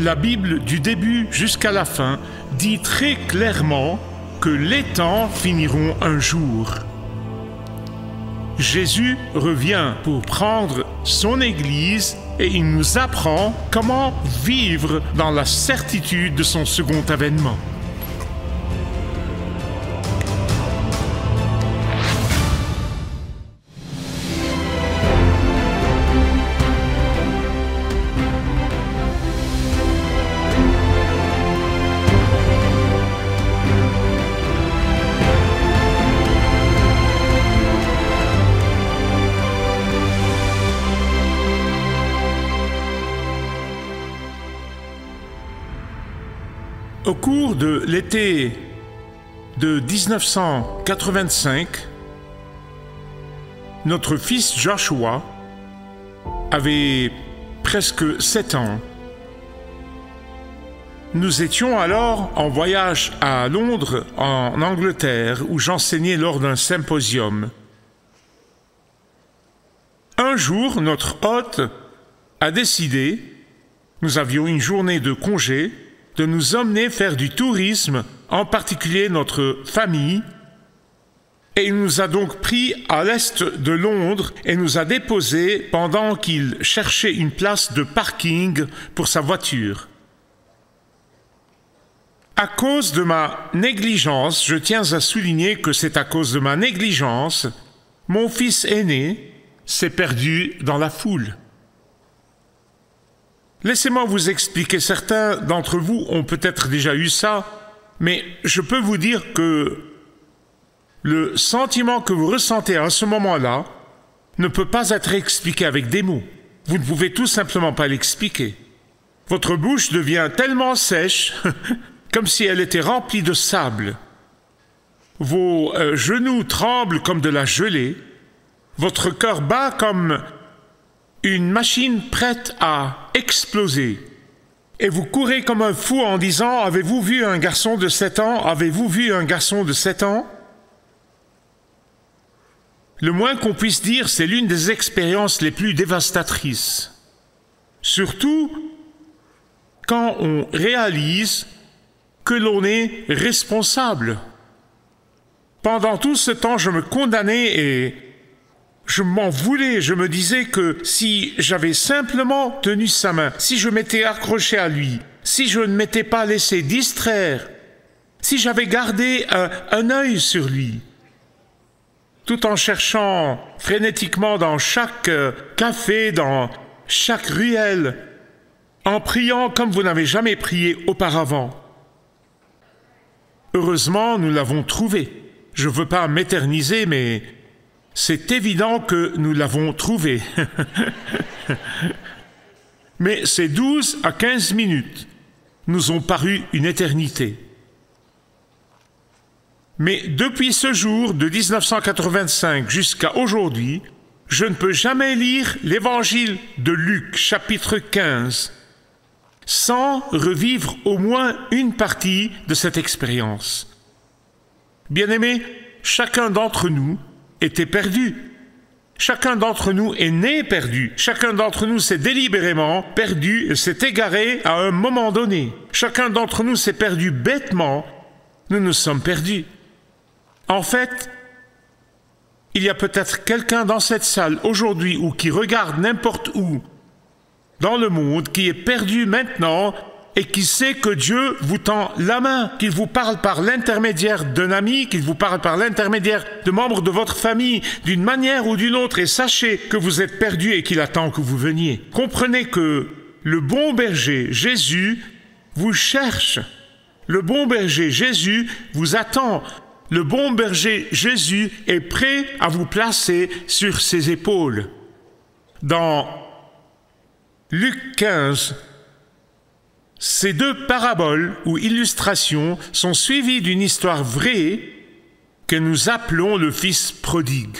La Bible, du début jusqu'à la fin, dit très clairement que les temps finiront un jour. Jésus revient pour prendre son Église et il nous apprend comment vivre dans la certitude de son second avènement. Au cours de l'été de 1985, notre fils Joshua avait presque 7 ans. Nous étions alors en voyage à Londres, en Angleterre, où j'enseignais lors d'un symposium. Un jour, notre hôte a décidé, nous avions une journée de congé, de nous emmener faire du tourisme, en particulier notre famille, et il nous a donc pris à l'est de Londres et nous a déposés pendant qu'il cherchait une place de parking pour sa voiture. À cause de ma négligence, je tiens à souligner que c'est à cause de ma négligence, mon fils aîné s'est perdu dans la foule. Laissez-moi vous expliquer, certains d'entre vous ont peut-être déjà eu ça, mais je peux vous dire que le sentiment que vous ressentez à ce moment-là ne peut pas être expliqué avec des mots. Vous ne pouvez tout simplement pas l'expliquer. Votre bouche devient tellement sèche, comme si elle était remplie de sable. Vos genoux tremblent comme de la gelée, votre cœur bat comme une machine prête à exploser. Et vous courez comme un fou en disant « Avez-vous vu un garçon de 7 ans? Avez-vous vu un garçon de 7 ans ?» Le moins qu'on puisse dire, c'est l'une des expériences les plus dévastatrices. Surtout quand on réalise que l'on est responsable. Pendant tout ce temps, je me condamnais et je m'en voulais, je me disais que si j'avais simplement tenu sa main, si je m'étais accroché à lui, si je ne m'étais pas laissé distraire, si j'avais gardé un œil sur lui, tout en cherchant frénétiquement dans chaque café, dans chaque ruelle, en priant comme vous n'avez jamais prié auparavant. Heureusement, nous l'avons trouvé. Je ne veux pas m'éterniser, mais c'est évident que nous l'avons trouvé. Mais ces 12 à 15 minutes nous ont paru une éternité. Mais depuis ce jour de 1985 jusqu'à aujourd'hui, je ne peux jamais lire l'évangile de Luc, chapitre 15, sans revivre au moins une partie de cette expérience. Bien-aimés, chacun d'entre nous était perdu. Chacun d'entre nous est né perdu. Chacun d'entre nous s'est délibérément perdu, s'est égaré à un moment donné. Chacun d'entre nous s'est perdu bêtement. Nous nous sommes perdus. En fait, il y a peut-être quelqu'un dans cette salle aujourd'hui ou qui regarde n'importe où dans le monde qui est perdu maintenant et qui sait que Dieu vous tend la main, qu'il vous parle par l'intermédiaire d'un ami, qu'il vous parle par l'intermédiaire de membres de votre famille, d'une manière ou d'une autre, et sachez que vous êtes perdu et qu'il attend que vous veniez. Comprenez que le bon berger, Jésus, vous cherche. Le bon berger, Jésus, vous attend. Le bon berger, Jésus, est prêt à vous placer sur ses épaules. Dans Luc 15, ces deux paraboles ou illustrations sont suivies d'une histoire vraie que nous appelons le Fils prodigue.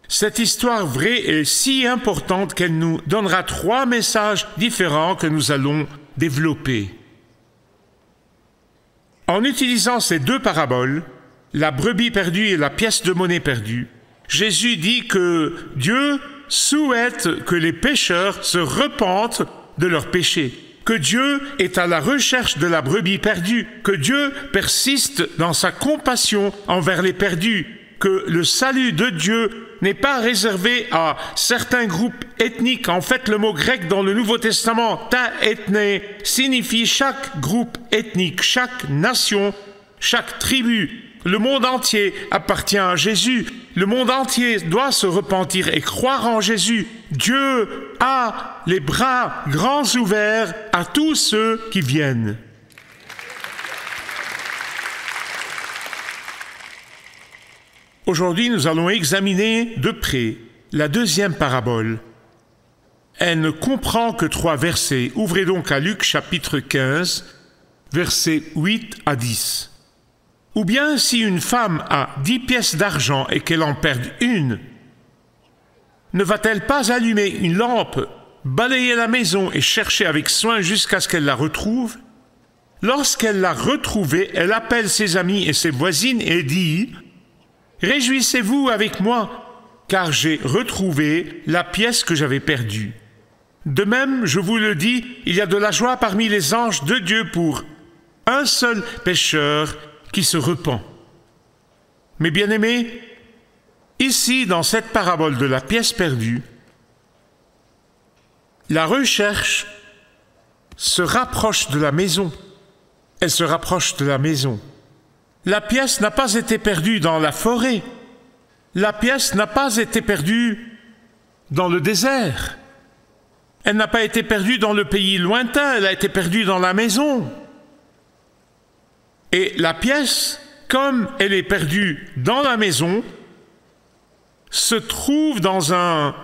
Cette histoire vraie est si importante qu'elle nous donnera 3 messages différents que nous allons développer. En utilisant ces deux paraboles, la brebis perdue et la pièce de monnaie perdue, Jésus dit que Dieu souhaite que les pécheurs se repentent de leurs péchés, que Dieu est à la recherche de la brebis perdue, que Dieu persiste dans sa compassion envers les perdus, que le salut de Dieu n'est pas réservé à certains groupes ethniques. En fait, le mot grec dans le Nouveau Testament, ta ethné, signifie chaque groupe ethnique, chaque nation, chaque tribu. Le monde entier appartient à Jésus. Le monde entier doit se repentir et croire en Jésus. Dieu a les bras grands ouverts à tous ceux qui viennent. Aujourd'hui, nous allons examiner de près la deuxième parabole. Elle ne comprend que 3 versets. Ouvrez donc à Luc chapitre 15, versets 8 à 10. Ou bien si une femme a 10 pièces d'argent et qu'elle en perde une, ne va-t-elle pas allumer une lampe, balayer la maison et chercher avec soin jusqu'à ce qu'elle la retrouve? Lorsqu'elle l'a retrouvée, elle appelle ses amis et ses voisines et dit « Réjouissez-vous avec moi, car j'ai retrouvé la pièce que j'avais perdue. » De même, je vous le dis, il y a de la joie parmi les anges de Dieu pour un seul pécheur qui se repent. Mes bien-aimés, ici, dans cette parabole de la pièce perdue, la recherche se rapproche de la maison. Elle se rapproche de la maison. La pièce n'a pas été perdue dans la forêt. La pièce n'a pas été perdue dans le désert. Elle n'a pas été perdue dans le pays lointain, elle a été perdue dans la maison. Et la pièce, comme elle est perdue dans la maison, se trouve dans un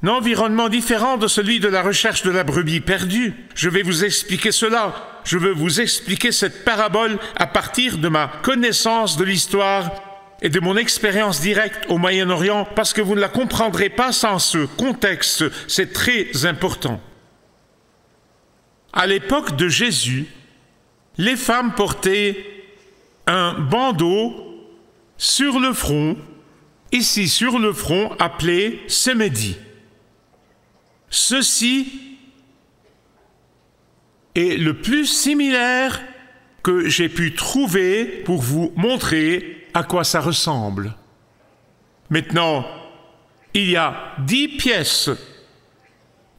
environnement différent de celui de la recherche de la brebis perdue. Je vais vous expliquer cela. Je veux vous expliquer cette parabole à partir de ma connaissance de l'histoire et de mon expérience directe au Moyen-Orient, parce que vous ne la comprendrez pas sans ce contexte. C'est très important. À l'époque de Jésus, les femmes portaient un bandeau sur le front, ici sur le front, appelé sémédi. Ceci est le plus similaire que j'ai pu trouver pour vous montrer à quoi ça ressemble. Maintenant, il y a 10 pièces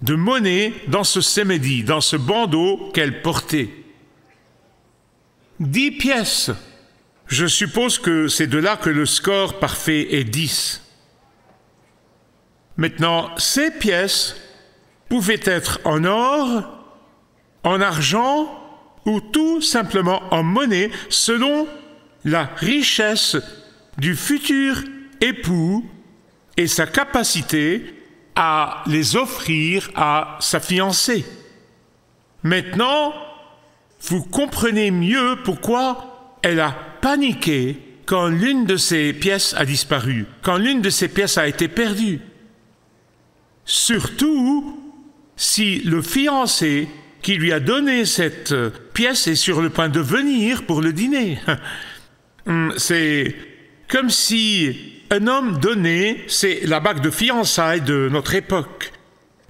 de monnaie dans ce sémédi, dans ce bandeau qu'elle portait. 10 pièces. Je suppose que c'est de là que le score parfait est 10. Maintenant, ces pièces pouvaient être en or, en argent ou tout simplement en monnaie selon la richesse du futur époux et sa capacité à les offrir à sa fiancée. Maintenant, vous comprenez mieux pourquoi elle a paniqué quand l'une de ses pièces a disparu, quand l'une de ses pièces a été perdue. Surtout si le fiancé qui lui a donné cette pièce est sur le point de venir pour le dîner. C'est comme si un homme donnait, c'est la bague de fiançailles de notre époque,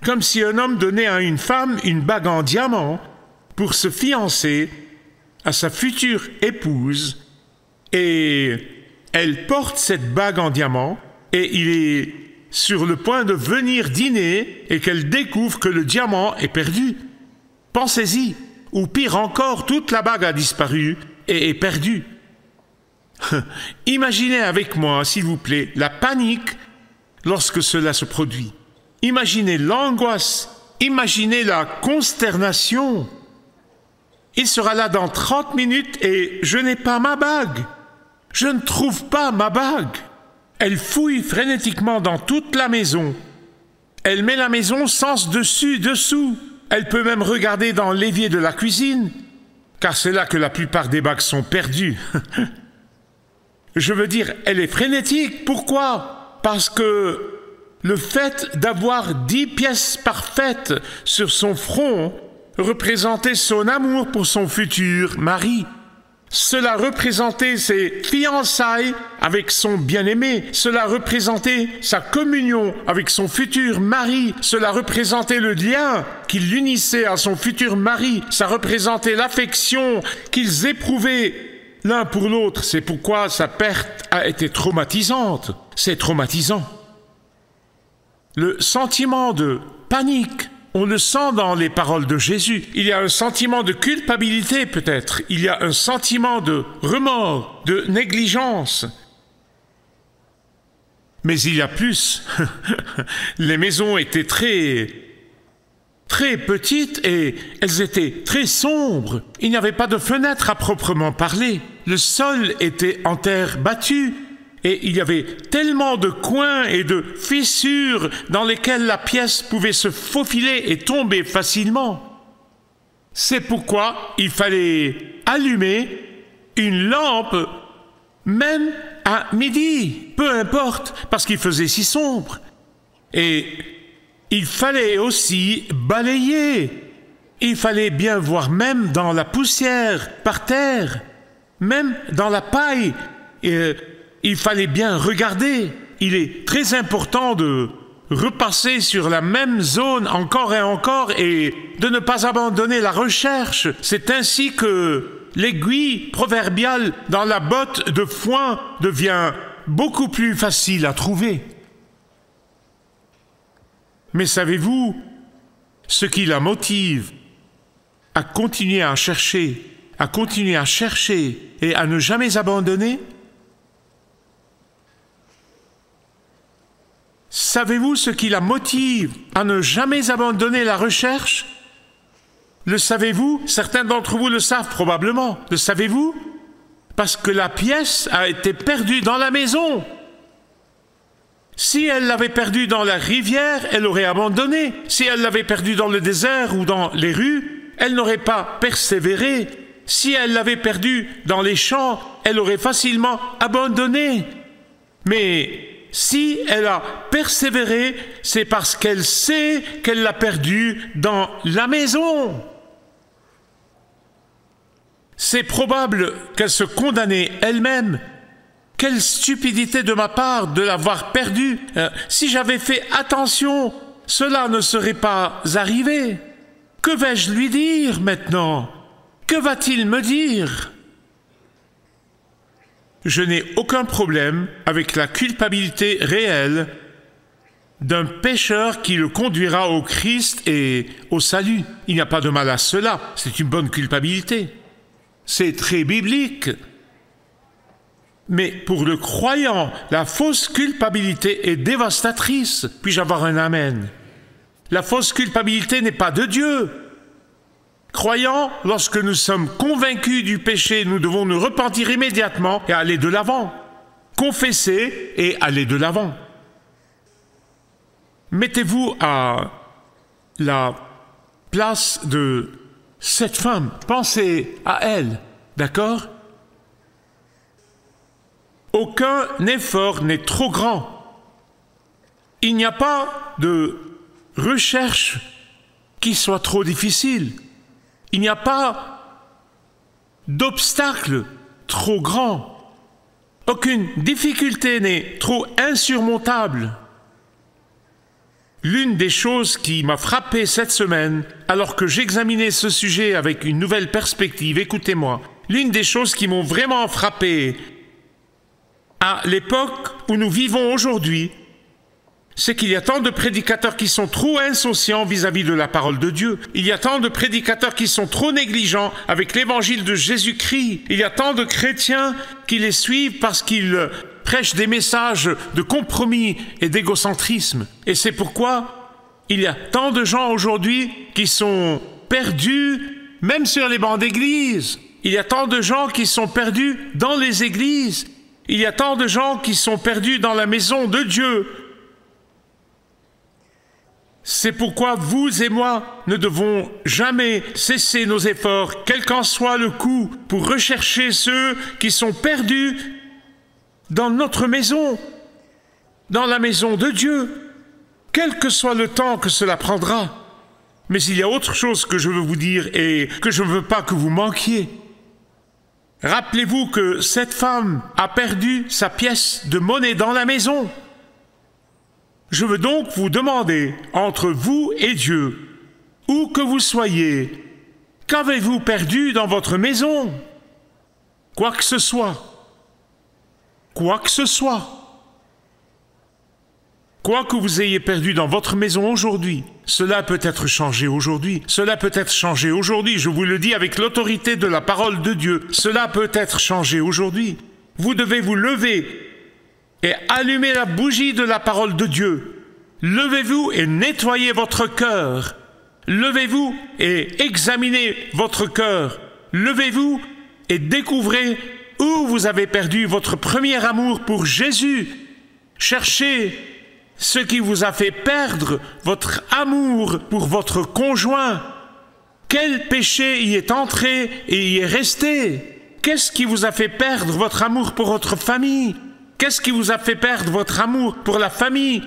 comme si un homme donnait à une femme une bague en diamant pour se fiancer à sa future épouse, et elle porte cette bague en diamant, et il est sur le point de venir dîner, et qu'elle découvre que le diamant est perdu. Pensez-y, ou pire encore, toute la bague a disparu et est perdue. Imaginez avec moi, s'il vous plaît, la panique lorsque cela se produit. Imaginez l'angoisse, imaginez la consternation. Il sera là dans 30 minutes et je n'ai pas ma bague. Je ne trouve pas ma bague. Elle fouille frénétiquement dans toute la maison. Elle met la maison sens dessus, dessous. Elle peut même regarder dans l'évier de la cuisine, car c'est là que la plupart des bagues sont perdues. Je veux dire, elle est frénétique. Pourquoi? Parce que le fait d'avoir 10 pièces parfaites sur son front représentait son amour pour son futur mari. Cela représentait ses fiançailles avec son bien-aimé. Cela représentait sa communion avec son futur mari. Cela représentait le lien qui l'unissait à son futur mari. Ça représentait l'affection qu'ils éprouvaient l'un pour l'autre. C'est pourquoi sa perte a été traumatisante. C'est traumatisant. Le sentiment de panique, on le sent dans les paroles de Jésus. Il y a un sentiment de culpabilité peut-être. Il y a un sentiment de remords, de négligence. Mais il y a plus. Les maisons étaient très petites et elles étaient très sombres. Il n'y avait pas de fenêtres à proprement parler. Le sol était en terre battue. Et il y avait tellement de coins et de fissures dans lesquelles la pièce pouvait se faufiler et tomber facilement. C'est pourquoi il fallait allumer une lampe, même à midi, peu importe, parce qu'il faisait si sombre. Et il fallait aussi balayer. Il fallait bien voir même dans la poussière, par terre, même dans la paille. Il fallait bien regarder. Il est très important de repasser sur la même zone encore et de ne pas abandonner la recherche. C'est ainsi que l'aiguille proverbiale dans la botte de foin devient beaucoup plus facile à trouver. Mais savez-vous ce qui la motive à continuer à chercher et à ne jamais abandonner? Savez-vous ce qui la motive à ne jamais abandonner la recherche? Le savez-vous? Certains d'entre vous le savent probablement. Le savez-vous? Parce que la pièce a été perdue dans la maison. Si elle l'avait perdue dans la rivière, elle aurait abandonné. Si elle l'avait perdue dans le désert ou dans les rues, elle n'aurait pas persévéré. Si elle l'avait perdue dans les champs, elle aurait facilement abandonné. Mais si elle a persévéré, c'est parce qu'elle sait qu'elle l'a perdue dans la maison. C'est probable qu'elle se condamnait elle-même. Quelle stupidité de ma part de l'avoir perdue. Si j'avais fait attention, cela ne serait pas arrivé. Que vais-je lui dire maintenant? Que va-t-il me dire? Je n'ai aucun problème avec la culpabilité réelle d'un pécheur qui le conduira au Christ et au salut. Il n'y a pas de mal à cela, c'est une bonne culpabilité. C'est très biblique. Mais pour le croyant, la fausse culpabilité est dévastatrice. Puis-je avoir un amen? La fausse culpabilité n'est pas de Dieu. Croyants, lorsque nous sommes convaincus du péché, nous devons nous repentir immédiatement et aller de l'avant. Confesser et aller de l'avant. Mettez-vous à la place de cette femme. Pensez à elle, d'accord? Aucun effort n'est trop grand. Il n'y a pas de recherche qui soit trop difficile. Il n'y a pas d'obstacle trop grand. Aucune difficulté n'est trop insurmontable. L'une des choses qui m'a frappé cette semaine, alors que j'examinais ce sujet avec une nouvelle perspective, écoutez-moi, l'une des choses qui m'ont vraiment frappé à l'époque où nous vivons aujourd'hui, c'est qu'il y a tant de prédicateurs qui sont trop insouciants vis-à-vis de la parole de Dieu. Il y a tant de prédicateurs qui sont trop négligents avec l'évangile de Jésus-Christ. Il y a tant de chrétiens qui les suivent parce qu'ils prêchent des messages de compromis et d'égocentrisme. Et c'est pourquoi il y a tant de gens aujourd'hui qui sont perdus, même sur les bancs d'église. Il y a tant de gens qui sont perdus dans les églises. Il y a tant de gens qui sont perdus dans la maison de Dieu. C'est pourquoi vous et moi ne devons jamais cesser nos efforts, quel qu'en soit le coût, pour rechercher ceux qui sont perdus dans notre maison, dans la maison de Dieu, quel que soit le temps que cela prendra. Mais il y a autre chose que je veux vous dire et que je ne veux pas que vous manquiez. Rappelez-vous que cette femme a perdu sa pièce de monnaie dans la maison. Je veux donc vous demander, entre vous et Dieu, où que vous soyez, qu'avez-vous perdu dans votre maison? Quoi que ce soit. Quoi que ce soit. Quoi que vous ayez perdu dans votre maison aujourd'hui, cela peut être changé aujourd'hui. Cela peut être changé aujourd'hui. Je vous le dis avec l'autorité de la parole de Dieu. Cela peut être changé aujourd'hui. Vous devez vous lever et allumer la bougie de la parole de Dieu. Levez-vous et nettoyez votre cœur. Levez-vous et examinez votre cœur. Levez-vous et découvrez où vous avez perdu votre premier amour pour Jésus. Cherchez ce qui vous a fait perdre votre amour pour votre conjoint. Quel péché y est entré et y est resté? Qu'est-ce qui vous a fait perdre votre amour pour votre famille? Qu'est-ce qui vous a fait perdre votre amour pour la famille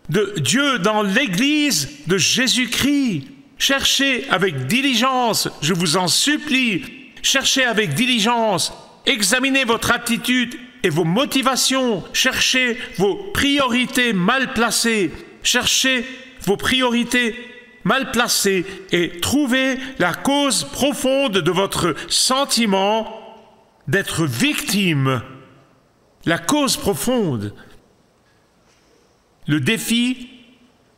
de Dieu dans l'Église de Jésus-Christ? Cherchez avec diligence, je vous en supplie, cherchez avec diligence, examinez votre attitude et vos motivations, cherchez vos priorités mal placées, cherchez vos priorités mal placées et trouvez la cause profonde de votre sentiment d'être victime. La cause profonde. Le défi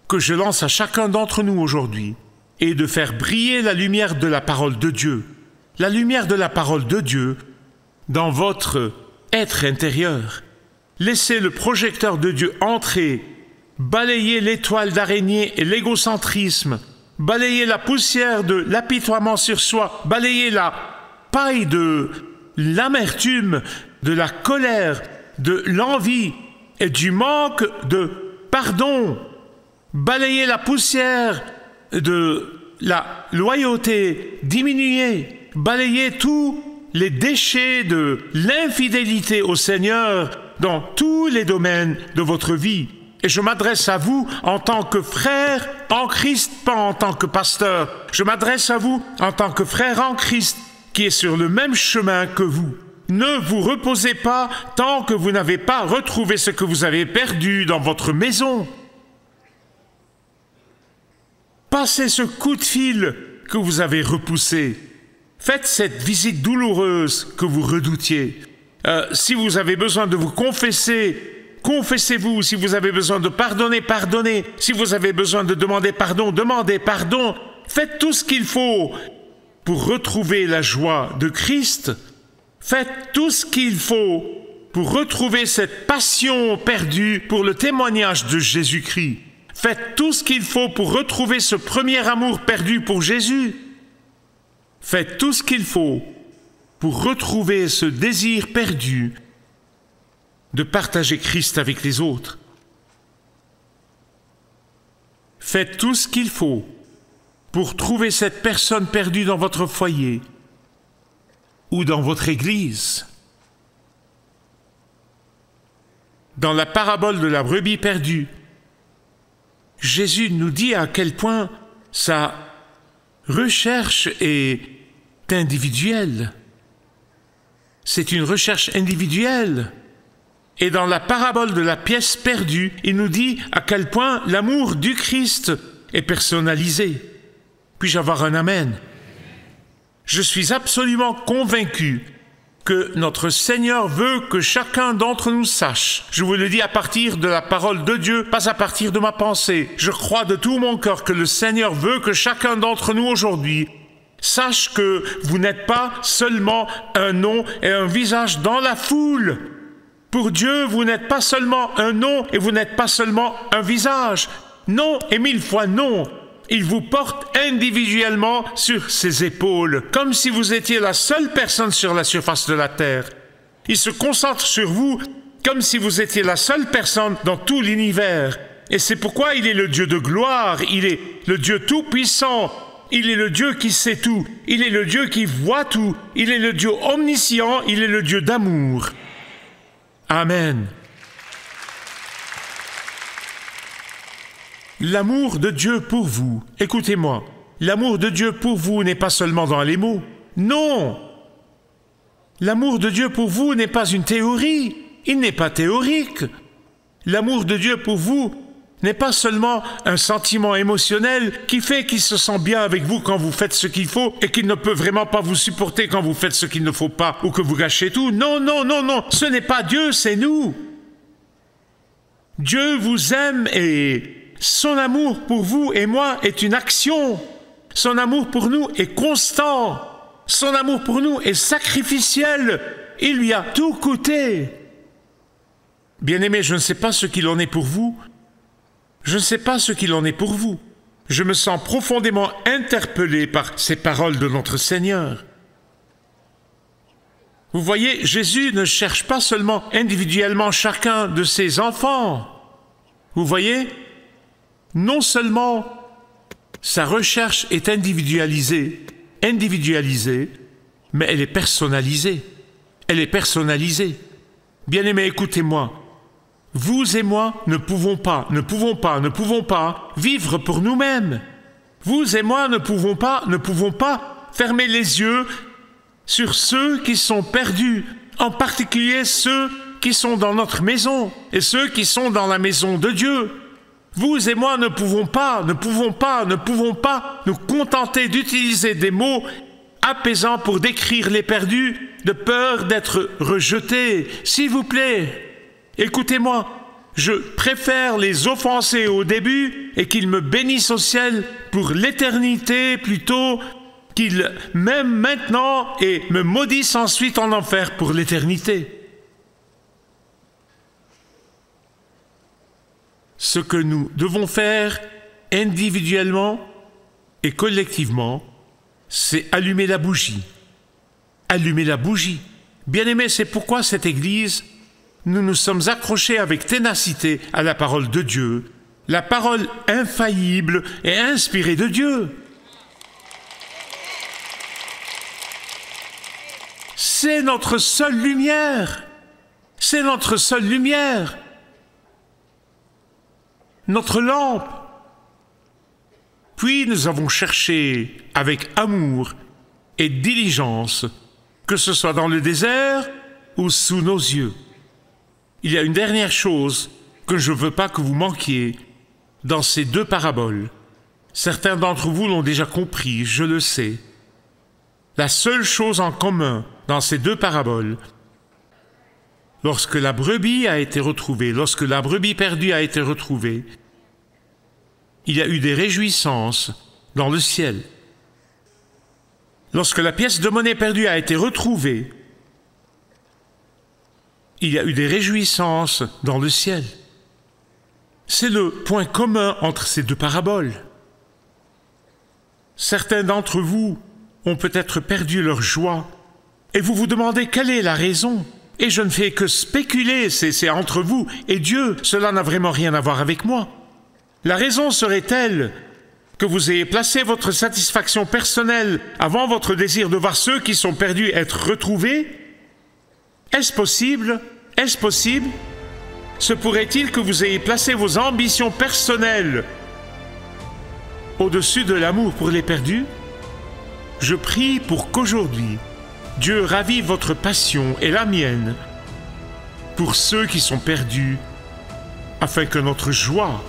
que je lance à chacun d'entre nous aujourd'hui est de faire briller la lumière de la parole de Dieu. La lumière de la parole de Dieu dans votre être intérieur. Laissez le projecteur de Dieu entrer, balayer l'étoile d'araignée et l'égocentrisme, balayer la poussière de l'apitoiement sur soi, balayer la paille de l'amertume, de la colère, de l'envie et du manque de pardon, balayer la poussière de la loyauté diminuée, balayer tous les déchets de l'infidélité au Seigneur dans tous les domaines de votre vie. Et je m'adresse à vous en tant que frère en Christ, pas en tant que pasteur. Je m'adresse à vous en tant que frère en Christ qui est sur le même chemin que vous. Ne vous reposez pas tant que vous n'avez pas retrouvé ce que vous avez perdu dans votre maison. Passez ce coup de fil que vous avez repoussé. Faites cette visite douloureuse que vous redoutiez. Si vous avez besoin de vous confesser, confessez-vous. Si vous avez besoin de pardonner, pardonnez. Si vous avez besoin de demander pardon, demandez pardon. Faites tout ce qu'il faut pour retrouver la joie de Christ. Faites tout ce qu'il faut pour retrouver cette passion perdue pour le témoignage de Jésus-Christ. Faites tout ce qu'il faut pour retrouver ce premier amour perdu pour Jésus. Faites tout ce qu'il faut pour retrouver ce désir perdu de partager Christ avec les autres. Faites tout ce qu'il faut pour trouver cette personne perdue dans votre foyer ou dans votre église. Dans la parabole de la brebis perdue, Jésus nous dit à quel point sa recherche est individuelle. C'est une recherche individuelle. Et dans la parabole de la pièce perdue, il nous dit à quel point l'amour du Christ est personnalisé. Puis-je avoir un amen? Je suis absolument convaincu que notre Seigneur veut que chacun d'entre nous sache. Je vous le dis à partir de la parole de Dieu, pas à partir de ma pensée. Je crois de tout mon cœur que le Seigneur veut que chacun d'entre nous aujourd'hui sache que vous n'êtes pas seulement un nom et un visage dans la foule. Pour Dieu, vous n'êtes pas seulement un nom et vous n'êtes pas seulement un visage. Non et mille fois non. Il vous porte individuellement sur ses épaules, comme si vous étiez la seule personne sur la surface de la terre. Il se concentre sur vous comme si vous étiez la seule personne dans tout l'univers. Et c'est pourquoi il est le Dieu de gloire, il est le Dieu tout-puissant, il est le Dieu qui sait tout, il est le Dieu qui voit tout, il est le Dieu omniscient, il est le Dieu d'amour. Amen. L'amour de Dieu pour vous, écoutez-moi, l'amour de Dieu pour vous n'est pas seulement dans les mots. Non! L'amour de Dieu pour vous n'est pas une théorie, il n'est pas théorique. L'amour de Dieu pour vous n'est pas seulement un sentiment émotionnel qui fait qu'il se sent bien avec vous quand vous faites ce qu'il faut et qu'il ne peut vraiment pas vous supporter quand vous faites ce qu'il ne faut pas ou que vous gâchez tout. Non, non, non, non, ce n'est pas Dieu, c'est nous. Dieu vous aime et son amour pour vous et moi est une action. Son amour pour nous est constant. Son amour pour nous est sacrificiel. Il lui a tout coûté. Bien-aimés, je ne sais pas ce qu'il en est pour vous. Je ne sais pas ce qu'il en est pour vous. Je me sens profondément interpellé par ces paroles de notre Seigneur. Vous voyez, Jésus ne cherche pas seulement individuellement chacun de ses enfants. Vous voyez, non seulement sa recherche est individualisée, mais elle est personnalisée. Elle est personnalisée. Bien-aimés, écoutez-moi. Vous et moi ne pouvons pas vivre pour nous-mêmes. Vous et moi ne pouvons pas fermer les yeux sur ceux qui sont perdus, en particulier ceux qui sont dans notre maison et ceux qui sont dans la maison de Dieu. Vous et moi ne pouvons pas nous contenter d'utiliser des mots apaisants pour décrire les perdus de peur d'être rejetés. S'il vous plaît, écoutez-moi, je préfère les offenser au début et qu'ils me bénissent au ciel pour l'éternité plutôt qu'ils m'aiment maintenant et me maudissent ensuite en enfer pour l'éternité. Ce que nous devons faire individuellement et collectivement, c'est allumer la bougie. Allumer la bougie. Bien-aimés, c'est pourquoi cette Église, nous nous sommes accrochés avec ténacité à la parole de Dieu, la parole infaillible et inspirée de Dieu. C'est notre seule lumière. C'est notre seule lumière. Notre lampe. Puis nous avons cherché avec amour et diligence, que ce soit dans le désert ou sous nos yeux. Il y a une dernière chose que je ne veux pas que vous manquiez dans ces deux paraboles. Certains d'entre vous l'ont déjà compris, je le sais. La seule chose en commun dans ces deux paraboles, lorsque la brebis a été retrouvée, lorsque la brebis perdue a été retrouvée, il y a eu des réjouissances dans le ciel. Lorsque la pièce de monnaie perdue a été retrouvée, il y a eu des réjouissances dans le ciel. C'est le point commun entre ces deux paraboles. Certains d'entre vous ont peut-être perdu leur joie et vous vous demandez quelle est la raison. Et je ne fais que spéculer, c'est entre vous et Dieu, cela n'a vraiment rien à voir avec moi. La raison serait telle que vous ayez placé votre satisfaction personnelle avant votre désir de voir ceux qui sont perdus être retrouvés. Est-ce possible? Est-ce possible? Se pourrait-il que vous ayez placé vos ambitions personnelles au-dessus de l'amour pour les perdus? Je prie pour qu'aujourd'hui, Dieu ravive votre passion et la mienne pour ceux qui sont perdus, afin que notre joie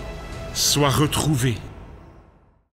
soit retrouvée.